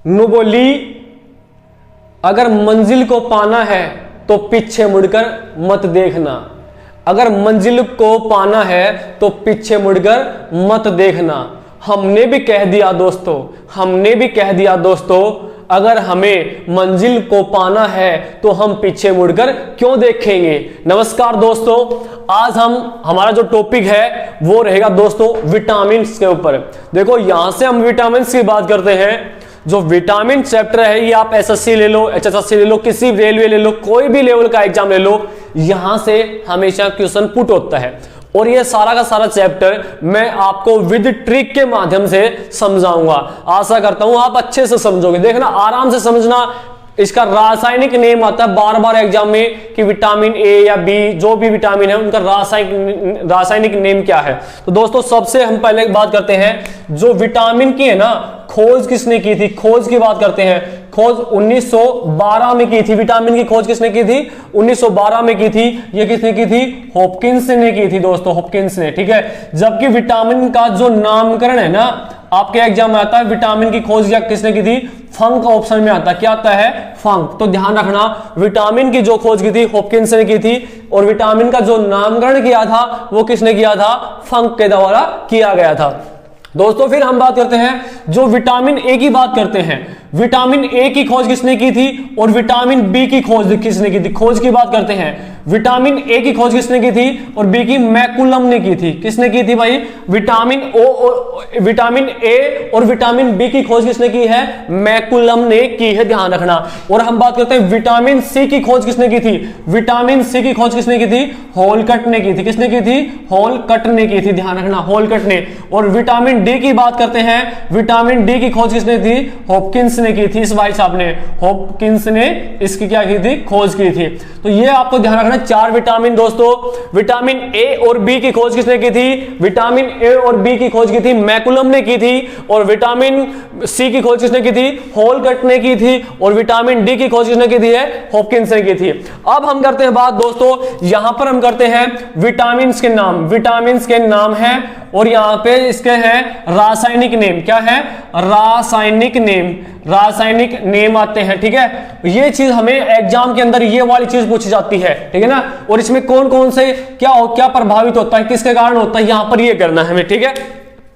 नू बोली अगर मंजिल को पाना है तो पीछे मुड़कर मत देखना। अगर मंजिल को पाना है तो पीछे मुड़कर मत देखना। हमने भी कह दिया दोस्तों, हमने भी कह दिया दोस्तों, अगर हमें मंजिल को पाना है तो हम पीछे मुड़कर क्यों देखेंगे। नमस्कार दोस्तों, आज हमारा जो टॉपिक है वो रहेगा दोस्तों विटामिन के ऊपर। देखो यहां से हम विटामिन की बात करते हैं। जो विटामिन चैप्टर है ये आप एसएससी ले लो, एचएसएससी ले लो, किसी रेलवे ले लो, कोई भी लेवल का एग्जाम ले लो, यहां से हमेशा क्वेश्चन पुट होता है। और ये सारा का सारा चैप्टर मैं आपको विद ट्रिक के माध्यम से समझाऊंगा। आशा करता हूं आप अच्छे से समझोगे। देखना, आराम से समझना। इसका रासायनिक नेम आता है बार बार एग्जाम में कि विटामिन ए या बी, जो भी विटामिन है उनका रासायनिक नेम क्या है। तो दोस्तों सबसे हम पहले बात करते हैं जो विटामिन की है ना, खोज किसने की थी, खोज की बात करते हैं। खोज 1912 में की थी। विटामिन की खोज किसने की थी? 1912 में की थी। ये किसने की थी? हॉपकिंस ने की थी दोस्तों, हॉपकिंस ने। ठीक है, जबकि विटामिन का जो नामकरण है ना, आपके एग्जाम में आता है विटामिन की खोज किसने की थी? फंक ऑप्शन में आता है। क्या आता है? फंक। तो ध्यान रखना, विटामिन की जो खोज की थी हॉपकिंस ने की थी, और विटामिन का जो नामकरण किया था वो किसने किया था? फंक के द्वारा किया गया था दोस्तों। फिर हम बात करते हैं जो विटामिन ए की बात करते हैं। विटामिन ए की खोज किसने की थी और विटामिन बी की खोज किसने की थी? खोज की बात करते हैं। विटामिन ए की खोज किसने की थी और बी की मैकुलम ने की थी। किसने की थी भाई? विटामिन ए और विटामिन बी की खोज किसने की है? मैकुलम ने की है, ध्यान रखना। और हम बात करते हैं विटामिन सी की खोज किसने की थी? विटामिन सी की खोज किसने की थी? होलकट ने की थी। किसने की थी? होलकट ने की थी, ध्यान रखना, होलकट ने। और विटामिन डी की बात करते हैं। विटामिन डी की खोज किसने थी? हॉपकिंस ने की थी। इस भाई साहब ने, हॉपकिंस ने इसकी क्या की थी? खोज की थी। तो ये आपको ध्यान रखना, 4 विटामिन दोस्तों। विटामिन ए और बी की खोज किसने की थी? विटामिन ए और बी की खोज की थी मैकुलम ने की थी। और विटामिन सी की खोज किसने की थी? होलकट ने की थी। और विटामिन डी की खोज किसने की थी है? हॉपकिंस ने की थी। अब हम करते हैं बात दोस्तों, यहां पर हम करते हैं विटामिन के नाम। विटामिन के नाम है और यहां पे इसके हैं रासायनिक नेम। क्या है? रासायनिक नेम। रासायनिक नेम आते हैं। ठीक है, ये चीज हमें एग्जाम के अंदर ये वाली चीज पूछी जाती है। ठीक है ना, और इसमें कौन कौन से क्या प्रभावित होता है, किसके कारण होता है, यहां पर ये करना है हमें। ठीक है,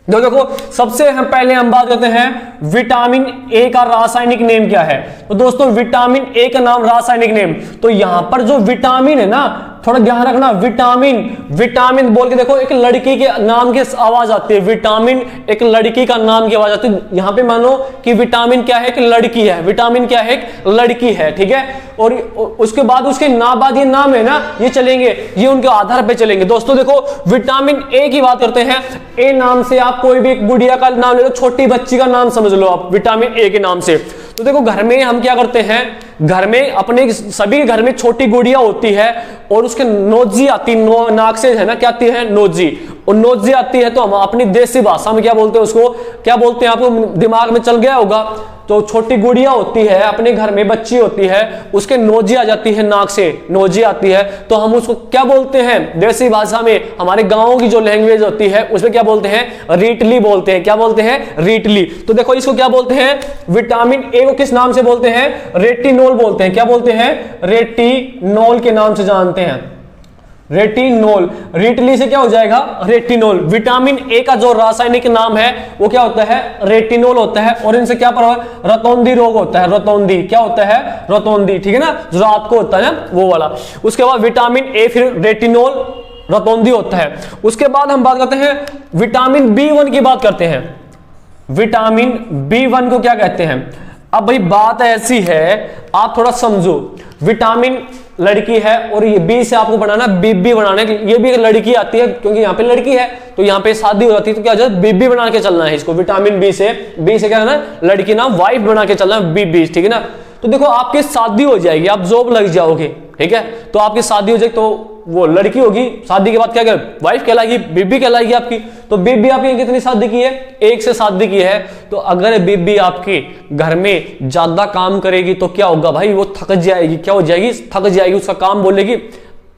देखो सबसे पहले हम बात करते हैं विटामिन ए का रासायनिक नेम क्या है। तो दोस्तों विटामिन ए का नाम, रासायनिक नेम, तो यहां पर जो विटामिन है ना, थोड़ा ध्यान रखना, विटामिन विटामिन बोल के देखो, एक लड़की के नाम की आवाज आती है। विटामिन एक लड़की का नाम की आवाज आती है। यहां पे मानो कि विटामिन क्या है? एक लड़की है। विटामिन क्या है? एक लड़की है। ठीक है, और उसके बाद उसके बाद ये नाम है ना, ये चलेंगे, ये उनके आधार पे चलेंगे। दोस्तों देखो विटामिन ए की बात करते हैं। ए नाम से आप कोई भी एक गुड़िया का नाम ले लो, छोटी बच्ची का नाम समझ लो आप विटामिन ए के नाम से। तो देखो घर में हम क्या करते हैं, घर में अपने सभी घर में छोटी गुड़िया होती है और उसके नोजी आती, नाक से है ना, क्या आती है? नोजी। और नोजी आती है तो हम अपनी देसी भाषा में क्या बोलते हैं? उसको क्या बोलते हैं? आपको दिमाग में चल गया होगा। तो छोटी गुड़िया होती है, अपने घर में बच्ची होती है, उसके नोजी आ जाती है, नाक से नोजी आती है, तो हम उसको क्या बोलते हैं? देसी भाषा में, हमारे गांव की जो लैंग्वेज होती है उसमें क्या बोलते हैं? रीटली बोलते हैं। क्या बोलते हैं? रीटली। तो देखो इसको क्या बोलते हैं? विटामिन ए को किस नाम से बोलते हैं? रेटिनोल बोलते हैं। क्या बोलते हैं? रेटिनोल के नाम से जानते हैं, रेटिनोल। रीटली से क्या हो जाएगा? रेटिनोल। विटामिन ए का जो रासायनिक नाम है वो क्या होता है? रेटिनोल होता है। और इनसे क्या प्रभाव? रतौंधी रोग होता है। रतौंधी क्या होता है? रतौंधी। ठीक है ना, जो रात को होता है ना, वो वाला। उसके बाद विटामिन ए, फिर रेटिनोल, रतौंधी होता है। उसके बाद हम बात करते हैं विटामिन बी1 की बात करते हैं। विटामिन बी1 को क्या कहते हैं? अब भाई बात ऐसी है, आप थोड़ा समझो। विटामिन लड़की है और ये बी से आपको बनाना, बीबी बनाना है। ये भी लड़की आती है क्योंकि यहाँ पे लड़की है, तो यहाँ पे शादी हो जाती है, तो क्या हो जाता है? बीबी बना के चलना है इसको। विटामिन बी से क्या है ना, लड़की ना, वाइफ बना के चलना है, बीबी। ठीक है ना, तो देखो आपकी शादी हो जाएगी, आप जॉब लग जाओगे। ठीक है, तो आपकी शादी हो जाएगी तो वो लड़की होगी, शादी के बाद क्या क्या वाइफ कहलाएगी, बीबी कहलाएगी आपकी। तो बीबी आपकी कितनी शादी की है? 1 से शादी की है। तो अगर बीबी आपके घर में ज्यादा काम करेगी तो क्या होगा भाई? वो थक जाएगी। क्या हो जाएगी? थक जाएगी। उसका काम बोलेगी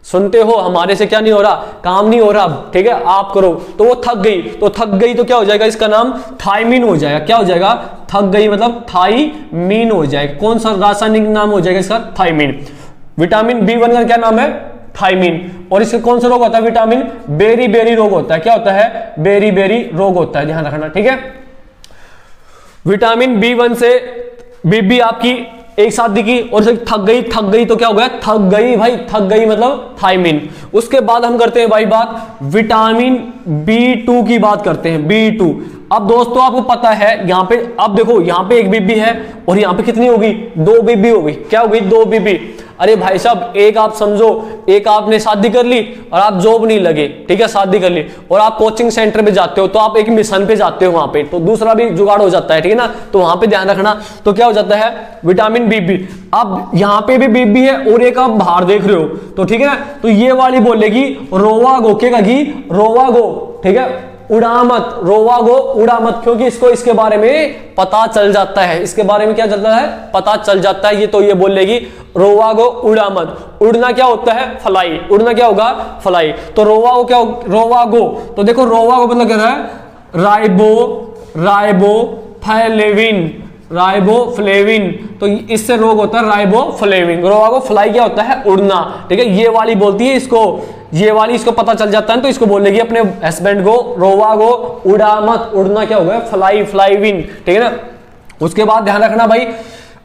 सुनते हो, हमारे से क्या नहीं हो रहा, काम नहीं हो रहा, ठीक है, आप करो, तो वो थक गई, तो थक गई तो क्या हो जाएगा, इसका नाम थायमीन हो जाएगा। क्या हो जाएगा, थक गई मतलब थायमीन हो जाएगा। कौन सा रासायनिक नाम हो जाएगा इसका, थायमीन। विटामिन B1 का क्या नाम है, थायमीन। और इसका कौन सा रोग होता है, विटामिन बेरी बेरी रोग होता है। क्या होता है, बेरी बेरी रोग होता है, ध्यान रखना, ठीक है। विटामिन B1 से बीबी आपकी एक साथ दिखी और थक गई तो क्या हो गया, थक गई भाई, थक गई मतलब थायमीन। उसके बाद हम करते हैं भाई बात विटामिन B2 की बात करते हैं, B2। अब दोस्तों आपको पता है यहां पे, अब देखो यहां पे एक बीबी है और यहां पे कितनी होगी, 2 बीबी होगी। क्या होगी, 2 बीबी। अरे भाई साहब, एक आप समझो, एक आपने शादी कर ली और आप जॉब नहीं लगे, ठीक है, शादी कर ली और आप कोचिंग सेंटर पे जाते हो, तो आप एक मिशन पे जाते हो वहां पे, तो दूसरा भी जुगाड़ हो जाता है, ठीक है ना, तो वहां पे ध्यान रखना। तो क्या हो जाता है, विटामिन B। अब यहां पे भी बीबी है और एक आप बाहर देख रहे हो, तो ठीक है ना, तो ये वाली बोलेगी रोवागो, क्या कहेगी, रोवागो, ठीक है, उड़ा मत, रोवागो उड़ा मत, क्योंकि इसको इसके बारे में पता चल जाता है, इसके बारे में क्या चलता है, पता चल जाता है। ये तो ये बोलेगी रोवागो उड़ा मत। उड़ना क्या होता है, फ्लाई, उड़ना क्या होगा, फ्लाई। तो रोवागो क्या, रोवागो, तो देखो रोवागो मतलब क्या है, राइबोफ्लेविन, राइबोफ्लेविन, तो इससे रोग होता है राइबोफ्लेविन। रोवागो फ्लाई क्या होता है, उड़ना, ठीक है। ये वाली बोलती है इसको, ये वाली इसको पता चल जाता है, तो इसको बोलेगी अपने हस्बैंड को रोवागो उड़ा मत, उड़ना क्या होगा, फ्लाई, फ्लाईविन, ठीक है ना। उसके बाद ध्यान रखना भाई,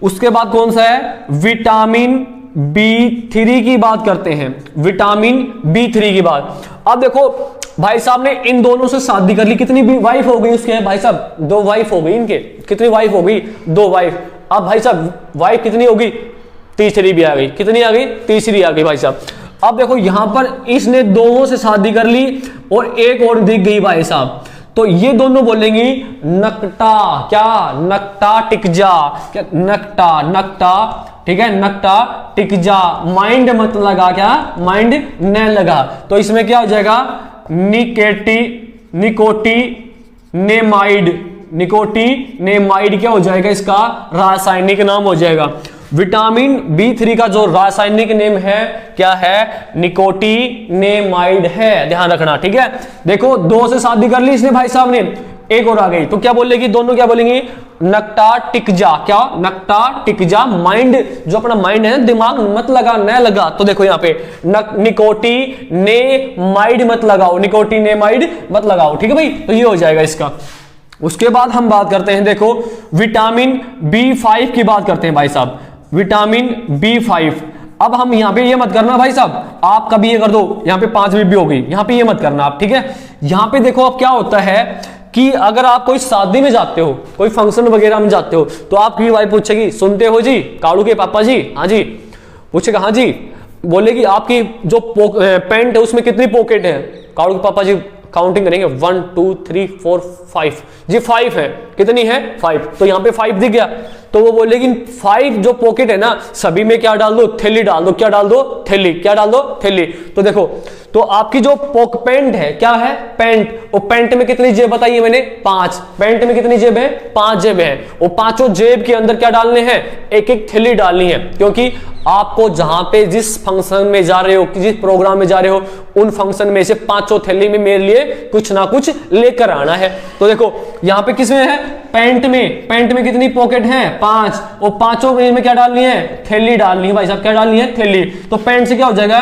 उसके बाद कौन सा है, विटामिन B3 की बात करते हैं, विटामिन B3 की बात। अब देखो भाई साहब ने इन दोनों से शादी कर ली, कितनी भी वाइफ हो गई उसके, भाई साहब 2 वाइफ हो गई इनके, कितनी वाइफ हो गई, 2 वाइफ। अब भाई साहब वाइफ कितनी होगी, तीसरी भी आ गई, कितनी आ गई, तीसरी आ गई भाई साहब। अब देखो यहां पर इसने दोनों से शादी कर ली और एक और दिख गई भाई साहब, तो ये दोनों बोलेंगी नकटा, क्या, नकटा टिक जा, क्या, नकटा, नकटा, ठीक है, नकटा टिक जा, माइंड मत लगा, क्या, माइंड न लगा। तो इसमें क्या हो जाएगा, निकोटिनेमाइड, निकोटिनेमाइड क्या हो जाएगा, इसका रासायनिक नाम हो जाएगा। विटामिन B3 का जो रासायनिक नेम है क्या है, निकोटिनेमाइड है, ध्यान रखना, ठीक है। देखो 2 से शादी कर ली इसने भाई साहब ने, एक और आ गई, तो क्या बोलेगी, दोनों क्या बोलेंगी, नकटा टिक जा, क्या, नकटा टिक जा, माइंड, जो अपना माइंड है, दिमाग मत लगा, न लगा। तो देखो यहाँ पे निकोटिनेमाइड मत लगाओ, निकोटिनेमाइड मत लगाओ, ठीक है भाई, तो ये हो जाएगा इसका। उसके बाद हम बात करते हैं, देखो विटामिन B5 की बात करते हैं भाई साहब, विटामिन B5। अब हम यहां पे ये मत करना भाई साहब, आप कभी ये कर दो, यहां पे 5 बीबी हो गई, यहां पे ये मत करना आप, ठीक है। यहां पे देखो अब क्या होता है कि अगर आप कोई शादी में जाते हो, कोई फंक्शन वगैरह में जाते हो, तो आपकी वाइफ पूछेगी, सुनते हो जी, कालू के पापा जी, हाँ जी, पूछेगा हाँ जी, बोलेगी आपकी जो पैंट है उसमें कितनी पॉकेट है, कालू के पापा जी काउंटिंग करेंगे, 1 2 3 4 5 जी, 5 है, कितनी है, 5, तो यहाँ पे 5 दिख गया, तो वो बोलेगी 5 जो पॉकेट है ना, सभी में क्या डाल दो, थैली डाल दो, क्या डाल दो, थैली, क्या डाल दो, थैली। तो देखो, तो आपकी जो पैंट है, क्या है, पैंट, और पैंट में कितनी जेब बताइए मैंने, 5, पैंट में कितनी जेब है, 5 जेब है, और 5 जेब के अंदर क्या डालने हैं, एक एक थैली डालनी है, क्योंकि आपको जहां पे जिस फंक्शन में जा रहे हो, जिस प्रोग्राम में जा रहे हो, उन फंक्शन में से 5 थैली में मेरे लिए कुछ ना कुछ लेकर आना है। तो देखो यहाँ पे किसमें है, पैंट में, पैंट में कितनी पॉकेट है, 5, और 5 में क्या डालनी है, थैली डालनी है भाई साहब, क्या डालनी है, थैली। तो पैंट से क्या हो जाएगा,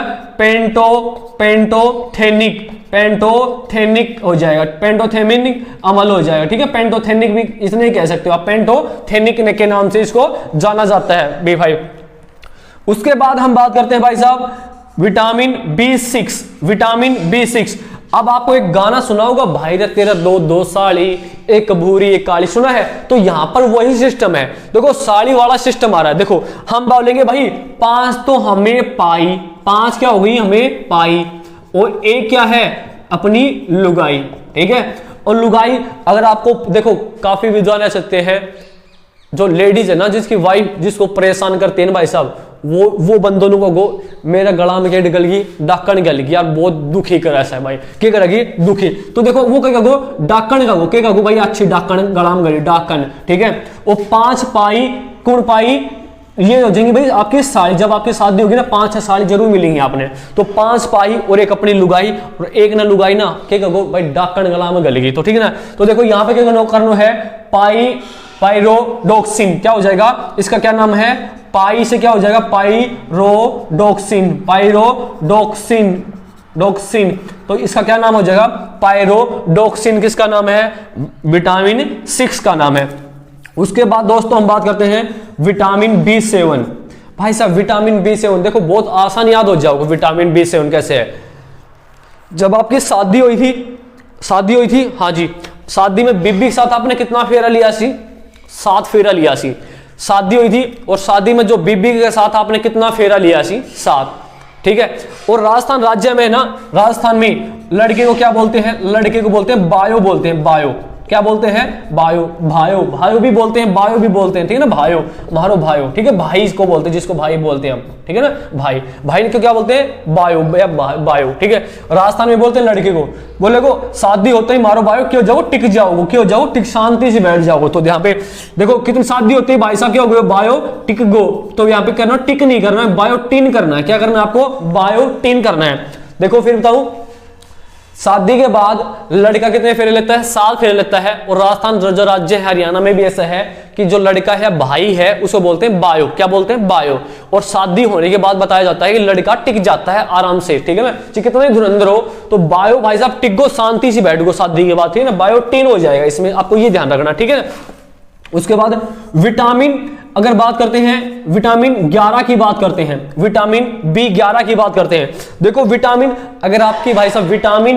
पेंटोथेनिक, पेंटोथेनिक हो जाएगा, पेंटोथेनिक अमल हो जाएगा, ठीक है। पेंटोथेनिक भी इसने कह सकते हो आप, पेंटोथेनिक के नाम से इसको जाना जाता है, B5। उसके बाद हम बात करते हैं भाई साहब विटामिन B6, विटामिन B6। अब आपको एक गाना सुना होगा, भाई रे तेरा दो साड़ी, एक भूरी एक काली, सुना है, तो यहां पर वही सिस्टम है। देखो साड़ी वाला सिस्टम आ रहा है, देखो हम बोलेंगे भाई 5 तो हमें पाई, 5 क्या हो गई, हमें पाई, और एक क्या है, अपनी लुगाई, ठीक है। और लुगाई, अगर आपको देखो काफी विद्वान ऐसे हैं जो लेडीज है ना, जिसकी वाइफ जिसको परेशान करते हैं भाई साहब, वो बंदों को गो, मेरा गला में क्या निकल गई, डाकन गल गई यार, बहुत दुखी कर ऐसा है भाई, क्या करेगी, दुखी। तो देखो वो क्या गो, डाकन का गो, क्या गो भाई, अच्छी डाकन गला में गली, डाकन, ठीक है। वो 5 पाई, कुण पाई, ये हो जाएंगी भाई आपकी साड़ी, जब आपकी शादी होगी ना 5-6 साड़ी जरूर मिलेंगी आपने। तो 5 पाई और एक अपनी लुगाई, और एक ना लुगाई ना क्या कहो भाई डाकन गला में गलेगी। तो ठीक है ना, तो देखो यहाँ पे क्या करना है, पाइरोडोक्सिन क्या हो जाएगा, इसका क्या नाम है, पाई से क्या हो जाएगा, पाइरोडोक्सिन, पाइरोडोक्सिन डोक्सिन। तो इसका क्या नाम हो जाएगा, पाइरोडोक्सिन। किसका नाम है, विटामिन 6 का नाम है। उसके बाद दोस्तों हम बात करते हैं विटामिन B7। भाई साहब विटामिन B7 देखो बहुत आसान याद हो जाओगे, विटामिन B7 कैसे है। जब आपकी शादी हुई थी, हाँ जी, शादी में बीबी के साथ आपने कितना फेरा लिया सी, 7 फेरा लिया सी। शादी हुई थी और शादी में जो बीबी के साथ आपने कितना फेरा लिया सी, 7। ठीक है। और राजस्थान राज्य में ना, राजस्थान में लड़के को क्या बोलते हैं, लड़के को बोलते हैं बायो, बोलते हैं बायो। क्या बोलते हैं, बायो, भायो, भायो भी बोलते हैं, बायो भी बोलते हैं। ठीक है ना, भायो, मारो भायो। ठीक है, भाई इसको बोलते हैं, जिसको भाई बोलते हैं हम। ठीक है ना, भाई, भाई को क्या बोलते हैं, बायो, बायो। ठीक है, राजस्थान में बोलते हैं लड़के को, बोले को शादी होते ही मारो भायो, क्यों जाओ टिक जाओगे, क्यों जाओ टिक, शांति से बैठ जाओगे। तो यहाँ पे देखो कितनी शादी होती है, भाई साहब क्या हो गए, बायो टिक गो। तो यहाँ पे करना टिक नहीं करना है, बायोटिन करना है। क्या करना है आपको, बायोटिन करना है। देखो फिर बताऊं, शादी के बाद लड़का कितने फेरे लेता है, 7 फेरे लेता है। और राजस्थान जो राज्य है, हरियाणा में भी ऐसा है कि जो लड़का है भाई है उसको बोलते हैं बायो। क्या बोलते हैं, बायो। और शादी होने के बाद बताया जाता है कि लड़का टिक जाता है आराम से। ठीक है ना, चाहे कितने धुरंधर हो तो बायो भाई साहब टिक गो, शांति से बैठ गो शादी के बाद। ठीक है ना, बायोटिन हो जाएगा इसमें, आपको ये ध्यान रखना। ठीक है। उसके बाद विटामिन, अगर बात करते हैं विटामिन 11 की बात करते हैं, विटामिन B11 की बात करते हैं। देखो विटामिन, अगर आपकी भाई साहब विटामिन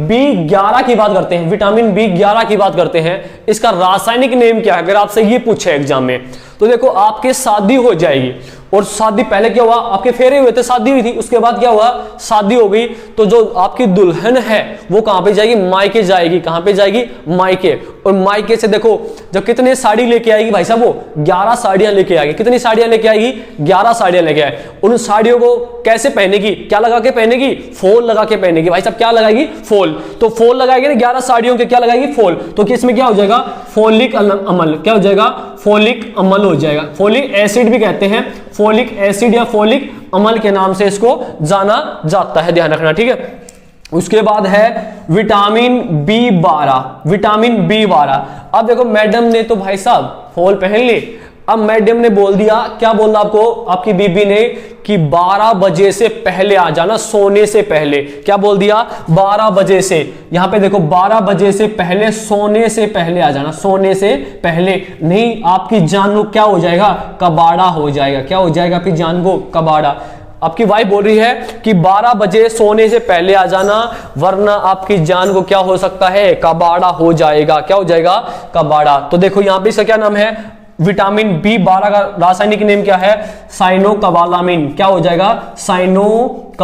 B11 की बात करते हैं, विटामिन B11 की बात करते हैं, इसका रासायनिक नेम क्या है, अगर आपसे ये पूछे एग्जाम में, तो देखो आपके शादी हो जाएगी। और शादी पहले क्या हुआ, आपके फेरे हुए थे, शादी हुई थी, उसके बाद क्या हुआ, शादी हो गई। तो जो आपकी दुल्हन है वो कहां पे जाएगी, मायके जाएगी। कहां पे जाएगी, मायके। और मायके से देखो जब कितने साड़ी लेके आएगी भाई साहब, वो 11 साड़ियां लेके आएगी। कितनी साड़ियां लेके आएगी, 11 साड़ियां लेके आए। उन साड़ियों को कैसे पहनेगी, क्या लगा के पहनेगी, फॉल लगा के पहनेगी। भाई साहब क्या लगाएगी, फॉल। तो फॉल लगाएगी ना, 11 साड़ियों के क्या लगाएगी, फॉल। तो किसमें क्या हो जाएगा, फोलिक अम्ल। क्या हो जाएगा, फोलिक अम्ल हो जाएगा। फोलिक एसिड भी कहते हैं, फोलिक एसिड या फोलिक अम्ल के नाम से इसको जाना जाता है, ध्यान रखना। ठीक है। उसके बाद है विटामिन B12, विटामिन B12। अब देखो मैडम ने तो भाई साहब फॉल पहन ली, अब मैडम ने बोल दिया, क्या बोला आपको, आपकी बीबी ने कि 12 बजे से पहले आ जाना, सोने से पहले। क्या बोल दिया, 12 बजे से। यहां पे देखो 12 बजे से पहले, सोने से पहले आ जाना, सोने से पहले नहीं, आपकी जान को क्या हो जाएगा, कबाड़ा हो जाएगा। क्या हो जाएगा, आपकी जान को कबाड़ा। आपकी वाइफ बोल रही है कि 12 बजे सोने से पहले आ जाना, वरना आपकी जान को क्या हो सकता है, कबाड़ा हो जाएगा। क्या हो जाएगा, कबाड़ा। तो देखो यहां पे इसका क्या नाम है, विटामिन B12 का रासायनिक नेम क्या है, साइनोकोबालामिन। क्या हो जाएगा, साइनोकोबालामिन।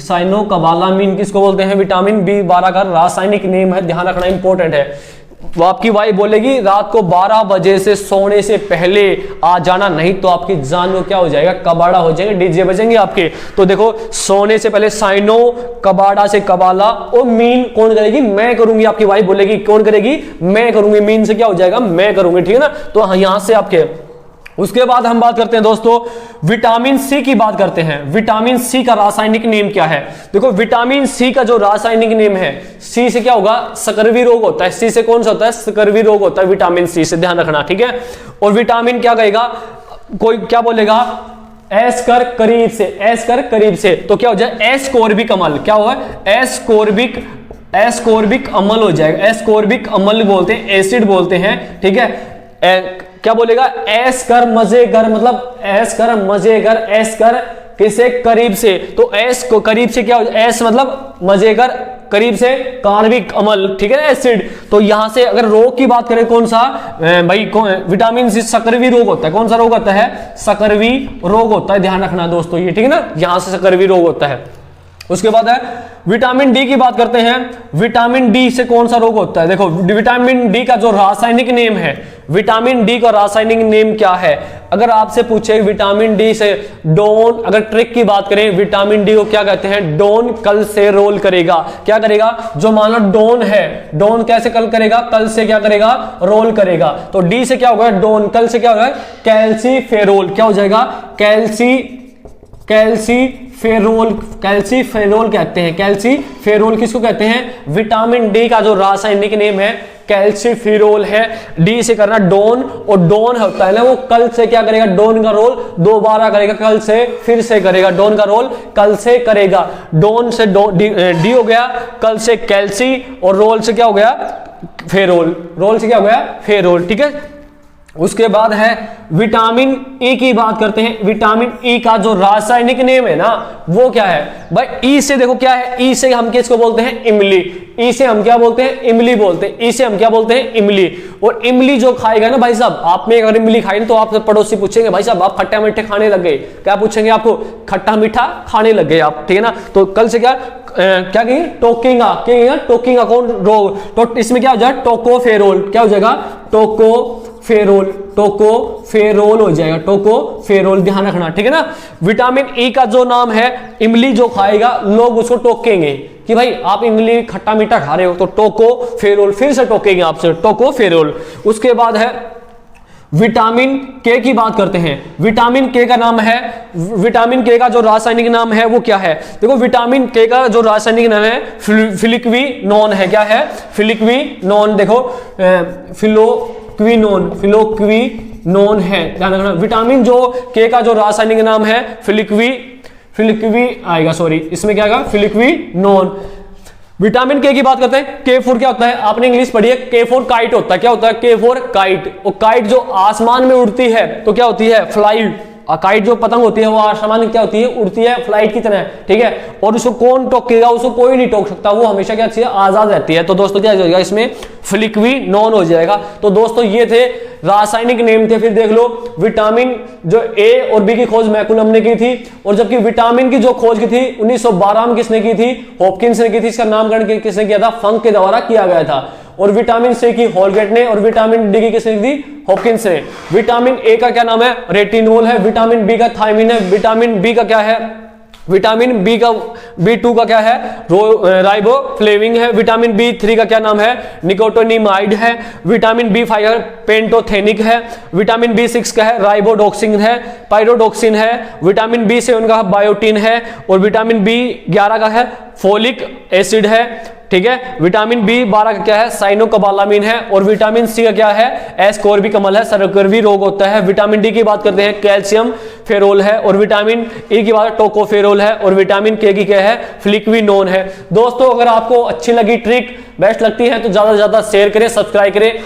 साइनोकोबालामिन किसको बोलते हैं, विटामिन B12 का रासायनिक नेम है, ध्यान रखना इंपॉर्टेंट है। वो आपकी वाइफ बोलेगी रात को 12 बजे से सोने से पहले आ जाना, नहीं तो आपकी जान को क्या हो जाएगा, कबाड़ा हो जाएगा, डीजे बजेंगे आपके। तो देखो सोने से पहले, साइनो, कबाड़ा से कबाला, और मीन कौन करेगी, मैं करूंगी। आपकी वाइफ बोलेगी कौन करेगी, मैं करूंगी। मीन से क्या हो जाएगा, मैं करूंगी। ठीक है ना, तो यहां से आपके। उसके बाद हम बात करते हैं दोस्तों विटामिन सी की बात करते हैं। विटामिन सी का रासायनिक नेम क्या है, देखो विटामिन सी का जो रासायनिक नेम है, सी से क्या होगा, सकर्वी रोग होता है। सी से कौन सा होता है, सकर्वी रोग होता है विटामिन सी से, ध्यान रखना। ठीक है। और विटामिन क्या कहेगा, कोई क्या बोलेगा, एस कर करीब से, एस कर करीब से, तो क्या हो जाए, एस्कोर्बिक अम्ल। क्या होगा, एस्कोर्बिक अम्ल हो जाएगा। एस्कोर्बिक अम्ल बोलते हैं, एसिड बोलते हैं। ठीक है। क्या बोलेगा, एस कर मजे कर, मतलब एस कर मजे कर, एस कर किसे, करीब से। तो एस को करीब से क्या हो, एस मतलब मजे कर, करीब से कार्बिक अम्ल। ठीक है ना, एसिड। तो यहां से अगर रोग की बात करें, कौन सा भाई, विटामिन सी, सकर्वी रोग होता है। कौन सा रोग होता है, सकर्वी रोग होता है, ध्यान रखना दोस्तों ये। ठीक है ना, यहां से सकर्वी रोग होता है। उसके बाद है विटामिन डी की बात करते हैं। विटामिन डी से कौन सा रोग होता है? देखो विटामिन डी का जो रासायनिक नेम है, विटामिन डी का रासायनिक नेम क्या है? अगर आपसे पूछे विटामिन डी से डोन, अगर ट्रिक की बात करें, विटामिन डी को क्या कहते हैं? डोन कल से रोल करेगा। क्या करेगा? जो मानो डोन है, डोन कैसे कल करेगा? कल से क्या करेगा? रोल करेगा। तो डी से क्या होगा? डोन। कल से क्या होगा? कैल्सीफेरोल। क्या हो जाएगा? कैल्सीफेरोल कहते हैं। कैल्सीफेरोल किसको कहते हैं? विटामिन डी का जो रासायनिक नेम है कैल्सीफेरोल है। डी से करना डोन, और डोन होता है ना वो कल से क्या करेगा? डोन का रोल दोबारा करेगा, कल से फिर से करेगा, डोन का रोल कल से करेगा। डोन से डी हो गया, कल से कैल्सी, और रोल से क्या हो गया? फेरोल। रोल से क्या हो गया? फेरोल। ठीक है। उसके बाद है विटामिन ई की बात करते हैं। विटामिन ई का जो रासायनिक नेम है ना वो क्या है भाई? ई से देखो क्या है? ई से हम किसको बोलते हैं? इमली। ई से हम क्या बोलते हैं? इमली बोलते हैं। ई से हम क्या बोलते हैं? इमली। और इमली जो खाएगा ना भाई साहब, आपने अगर इमली खाई ना तो आपसे पड़ोसी पूछेंगे भाई साहब आप खट्टा मीठे खाने लग गए। क्या पूछेंगे आपको? खट्टा मीठा खाने लग गए आप, ठीक है ना। तो कल से क्या कहेंगे? टोकेगा। टोकेगा कौन रोग? तो इसमें क्या हो जाएगा? टोकोफेरोल। क्या हो जाएगा? टोकोफेरोल हो जाएगा। टोकोफेरोल ध्यान रखना, ठीक है ना। विटामिन ई का जो नाम है, इमली जो खाएगा लोग उसको टोकेंगे कि भाई आप इमली खट्टा मीठा खा रहे हो, तो टोकोफेरोल। फिर से टोकेंगे आपसे, टोकोफेरोल। उसके बाद है विटामिन के की बात करते हैं। विटामिन के का नाम है, विटामिन के का जो रासायनिक नाम है वो क्या है? देखो विटामिन के का जो रासायनिक नाम है फिलिक्विनोन है। क्या है? फिलिक्विनोन। देखो फिलोक्विनोन है, ध्यान रखना। विटामिन जो के का जो रासायनिक नाम है आएगा, सॉरी इसमें क्या आएगा? फिलिक्विनोन। विटामिन के की बात करते हैं। के4 क्या होता है? आपने इंग्लिश पढ़ी है। के4 काइट होता है। क्या होता है? के4 काइट। और काइट जो आसमान में उड़ती है तो क्या होती है? फ्लाइट। काइट जो पतंग होती है वो आसमान में क्या होती है? उड़ती है, फ्लाइट की तरह, ठीक है। और उसको कौन टोकेगा? उसको कोई नहीं टोक सकता, वो हमेशा क्या अच्छी है? आजाद रहती है। तो दोस्तों क्या हो जाएगा? इसमें फिलिक्विनोन हो जाएगा। तो दोस्तों ये थे रासायनिक नेम थे। फिर देख लो विटामिन जो ए और बी की खोज मैकुलम ने की थी, और जबकि विटामिन की जो खोज की थी 1912 में किसने की थी? हॉपकिंस ने की थी। इसका नामकरण किसने किया था? फंक के द्वारा किया गया था। और विटामिन सी की होलगेट ने, और विटामिन डी की किसने की थी? हॉपकिंस ने। विटामिन ए का क्या नाम है? रेटिनोल है। विटामिन बी का थायमिन है। विटामिन बी का क्या है? विटामिन बी का B2 का क्या है? राइबोफ्लेविन है। विटामिन B3 का क्या नाम है? निकोटिनामाइड है। विटामिन B5 है पेंटोथेनिक है। विटामिन B6 का है? राइबोडोक्सिन है, पायरोडोक्सिन है। विटामिन B7 का बायोटिन है। और विटामिन B11 का है? फोलिक एसिड है, ठीक है। विटामिन B12 का क्या है? साइनोकोबालामिन है। और विटामिन सी का क्या है? एस्कॉर्बिक अम्ल है, सर्करवी रोग होता है। विटामिन डी की बात करते हैं, कैल्शियम फेरोल है। और विटामिन ई की बात टोकोफेरोल है। और विटामिन के की क्या है? फ्लिक्विनोन है। दोस्तों अगर आपको अच्छी लगी ट्रिक, बेस्ट लगती है तो ज्यादा से ज्यादा शेयर करें, सब्सक्राइब करें। आज